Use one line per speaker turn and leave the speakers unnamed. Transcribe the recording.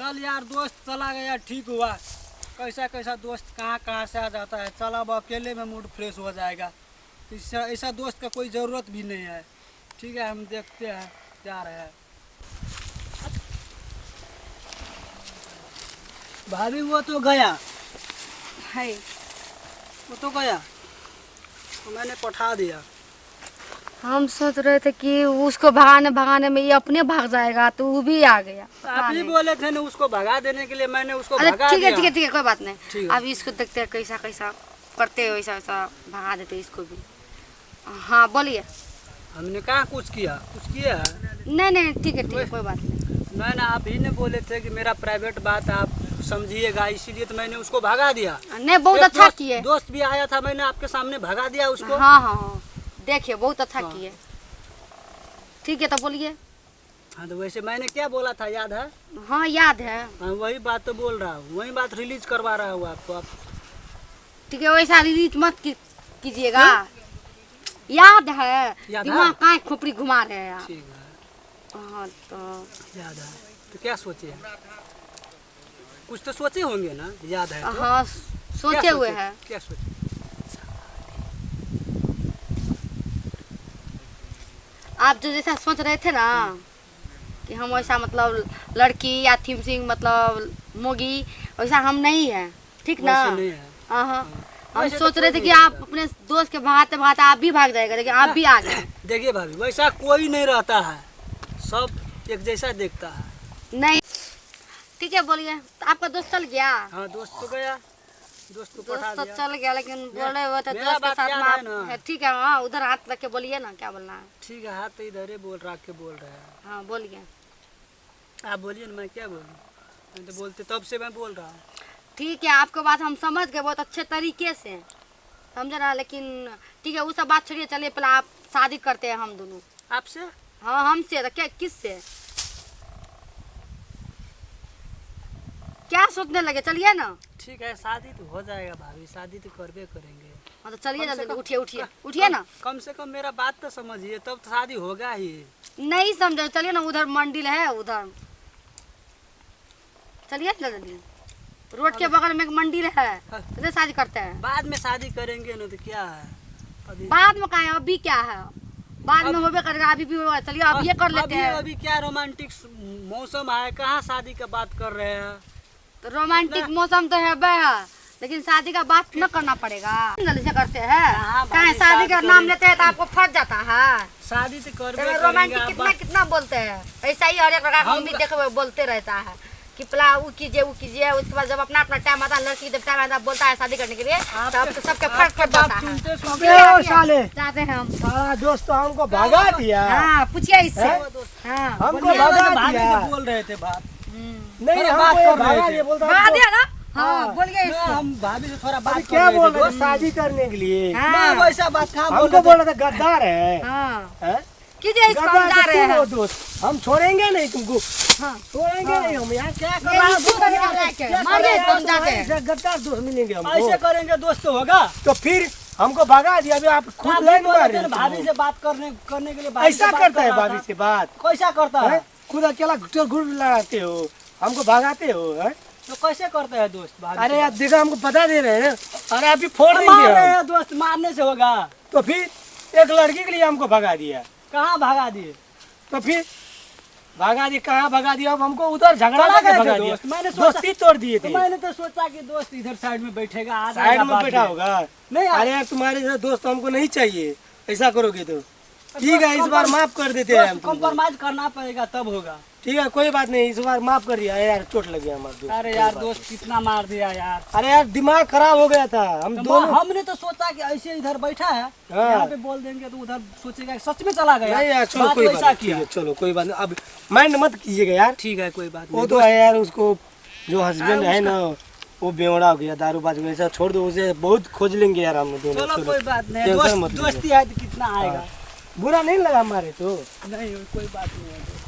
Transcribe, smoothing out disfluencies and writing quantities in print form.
चल यार दोस्त चला गया ठीक हुआ। कैसा कैसा दोस्त कहाँ कहाँ से आ जाता है। चल अब अकेले में मूड फ्रेश हो जाएगा। ऐसा दोस्त का कोई ज़रूरत भी नहीं है। ठीक है हम देखते हैं जा रहे हैं। भाभी वो तो गया
है।
वो तो गया तो मैंने पठा दिया।
हम सोच रहे थे कि उसको भगाने भगाने में ये अपने भाग जाएगा तो वो भी आ गया।
आप ही बोले थे ना उसको भगा देने के लिए, मैंने उसको
अरे
भगा
ठीक है
दिया।
ठीक है ठीक है कोई बात नहीं।
ठीक है।
अब इसको देखते हैं कैसा कैसा करते हो, वैसा वैसा भगा देते इसको भी। हाँ बोलिए।
हमने कहाँ कुछ किया, कुछ किया है?
नहीं नहीं ठीक है कोई बात नहीं।
नहीं ना, आप ही ने बोले थे कि मेरा प्राइवेट बात आप समझिएगा, इसीलिए तो मैंने उसको भगा दिया।
नहीं बहुत
एक
अच्छा किए।
दोस्त भी आया था, मैंने आपके सामने भगा दिया उसको।
हाँ हाँ हाँ देखिए बहुत अच्छा
हाँ।
किए। ठीक है तो बोलिए।
हाँ तो वैसे मैंने क्या बोला था याद है?
हाँ याद है।
हाँ वही बात तो बोल रहा हूँ, वही बात रिलीज करवा रहा हूँ आपको। आप
ठीक है वैसा रिलीज मत कीजिएगा। याद है।
याद
दिमाग
है?
कहाँ खोपड़ी घुमा रहे हैं आप।
ठीक है
हाँ तो
याद है। तो क्या सोचे, कुछ तो सोचे होंगे ना, याद है तो?
हाँ
क्या
सोचे हुए हैं।
क्या सोचे?
आप जो जैसा सोच रहे थे ना कि हम वैसा मतलब लड़की या थीम सिंह मतलब मोगी, वैसा हम नहीं है। ठीक ना?
वैसे नहीं है।
हाँ हाँ हम
वैसे
सोच
तो
रहे
कोई
थे कि
नहीं
आप
रहता।
अपने दोस्त के भगाते भगाते आप भी भाग जाएगा, लेकिन आप भी आ गए।
देखिए भाभी वैसा कोई नहीं रहता है, सब एक जैसा देखता है।
नहीं ठीक है बोलिए। तो आपका दोस्त चल गया?
हाँ दोस्त तो गया, दोस्त को पठा
दोस्त तो
दिया।
चल गया लेकिन बोले हुए थे
मेरा
दोस्त के
बात
साथ
याद
में
है
आप
ना?
है। ठीक है हाँ उधर हाथ रख के बोलिए ना क्या बोलना है।
ठीक है, हाथ तो इधर ही बोल रहा के बोल रहे हैं।
हाँ बोलिए।
आप बोलिए ना, मैं क्या बोलूँ? मैं तो बोलते तब से मैं बोल रहा हूँ।
ठीक है आपके बात हम समझ गए बहुत अच्छे तरीके से, समझे ना। लेकिन ठीक है वो सब बात छोड़िए, चलिए पहले आप शादी करते हैं हम दोनों।
आपसे?
हाँ हमसे तो क्या किससे क्या सोचने लगे, चलिए ना।
ठीक है शादी तो हो जाएगा भाभी, शादी तो करबे करेंगे।
हाँ तो चलिए
कम से
जल्दी
कम-
उठिए उठिए उठिए ना।
कम से कम मेरा बात तो समझिए, तब तो शादी होगा ही।
नहीं समझे, चलिए ना उधर मंदिर है उधर, चलिए ना जल्दी। रोड के बगल में एक मंदिर है, उधर शादी करते हैं।
बाद में शादी करेंगे ना तो क्या है अभी।
बाद में क्या है, अभी क्या है, बाद में होबे करेगा, अभी भी होगा। चलिए अब ये कर लेते
अभी
हैं।
अभी क्या रोमांटिक मौसम है, कहाँ शादी का बात कर रहे हैं।
तो रोमांटिक मौसम तो है बे, लेकिन शादी का बात न करना पड़ेगा। जल्दी से करते हैं।
हाँ,
कहीं
भाभी,
शादी का
शादी
नाम
करेंगे।
लेते हैं तो आपको फट जाता है।
शादी तो करबे
रोमांटिक
करेंगे।
कितना कितना बोलते हैं, ऐसा ही हर एक प्रकार हम भी देखे हुए बोलते रहता है कि पला वो कीजिए वो कीजिए। उसके बाद जब अपना अपना टाइम आता है, लड़की जब टाइम आता है बोलता है शादी करने के लिए, तब तो सबके फट जाता है। जाते हैं हम।
सारा दोस्त तो हमको भगा दिया।
हाँ पूछिए इससे।
हैं?
हाँ
हमको
बोलिए,
भगा
भाभी
दिया।
से बोल रहे थे बात।
नहीं
थोड़ा
हमको
बात
ये
कर रहे
भगा
थे।
दिया, बोलता
बता
हमको-
दिया ना। हाँ बोलिए
मैं
इसको।
हम भाभी से थोड़ा बात
अभी
कर
क्या
रहे
बोल
थे
रहे थे
दोस्त।
शादी करने के लिए?
मैं
हाँ
वैसा बात कहाँ बोल
हमको
रहे
बोल
थे।
रहे थे गद्दार है।
हाँ
हैं?
कीजिए इसको, हम
गद्दार
जा
तो
रहे
तुम हो
हैं।
दोस्त, हम छोड़ेंगे नहीं तुमको,
हाँ
छोड़ेंगे नहीं हम। यार क्या कर
ये
रहा है?
इसको बना लेके,
क्या कर
मारिए
रहा है?
इसको, हम जाते हैं।
ऐसे गद्दार दोस्त मिलेंगे
ऐसे
हमको।
करेंगे दोस्त तो होगा।
तो फिर हमको भगा दिया। अभी आप खुद
आप
लाइन
बोले
मार
थे
रहे
ना
हो
भाभी
तुमको।
से बात करने के लिए भाभी
ऐसा
से बात
करता
कर
है
रहा
भाभी
था।
से बात?
कैसा करता
हैं?
है?
खुद अकेला गुड़ लड़ाते हो, हमको भगाते हो। हैं?
तो कैसे करते हैं दोस्त भाभी
अरे
से
यार
बात?
देखो हमको बता दे रहे हैं। अरे अभी फोड़
मार
देंगे
रहे
हम।
हैं दोस्त, मारने से होगा।
तो फिर एक लड़की के लिए हमको भगा दिया।
कहाँ भगा दिए?
तो फिर भगा दिया, कहाँ भगा दिया? अब हमको उधर झगड़ा
चला
करके
गए थे
भगा दिया।
दोस्त। मैंने सोचा-
दोस्ती तोड़ दिए
तो
थे।
मैंने तो सोचा कि दोस्त इधर साइड में बैठेगा, आ
साइड
जाएगा
में
बाद
बैठा होगा।
नहीं
अरे यार तुम्हारे जैसा दोस्त हमको नहीं चाहिए। ऐसा करोगे तो ठीक है, इस बार माफ कर देते हैं हम तुमको।
कॉम्प्रोमाइज करना पड़ेगा तब होगा।
ठीक है कोई बात नहीं, इस बार माफ कर दिया। यार चोट लग गया हमारे दोस्त।
अरे
कोई
यार
बात
दोस्त कितना मार दिया यार।
नहीं। अरे यार दिमाग खराब हो गया था। हम
तो
दोनों
हमने तो सोचा कि ऐसे इधर बैठा है,
हाँ।
यहाँ पे बोल देंगे तो उधर सोचेगा कि सच में चला गया।
नहीं यार चलो
बात
कोई बात
वैसा
नहीं, ठीक
किया।
है चलो कोई बात नहीं। अब माइंड मत कीजिएगा यार।
ठीक है कोई बात
वो
नहीं।
तो है यार, उसको जो हस्बैंड
हाँ,
है ना वो बेवड़ा हो गया, दारूबाज हो गया। ऐसा छोड़ दो उसे, बहुत खोज लेंगे यार हम दोनों।
चलो कोई बात नहीं,
टेंशन
दोस्त
मत लीजिए।
दोस्ती है तो कितना आएगा।
बुरा नहीं लगा हमारे तो।
नहीं कोई बात नहीं है।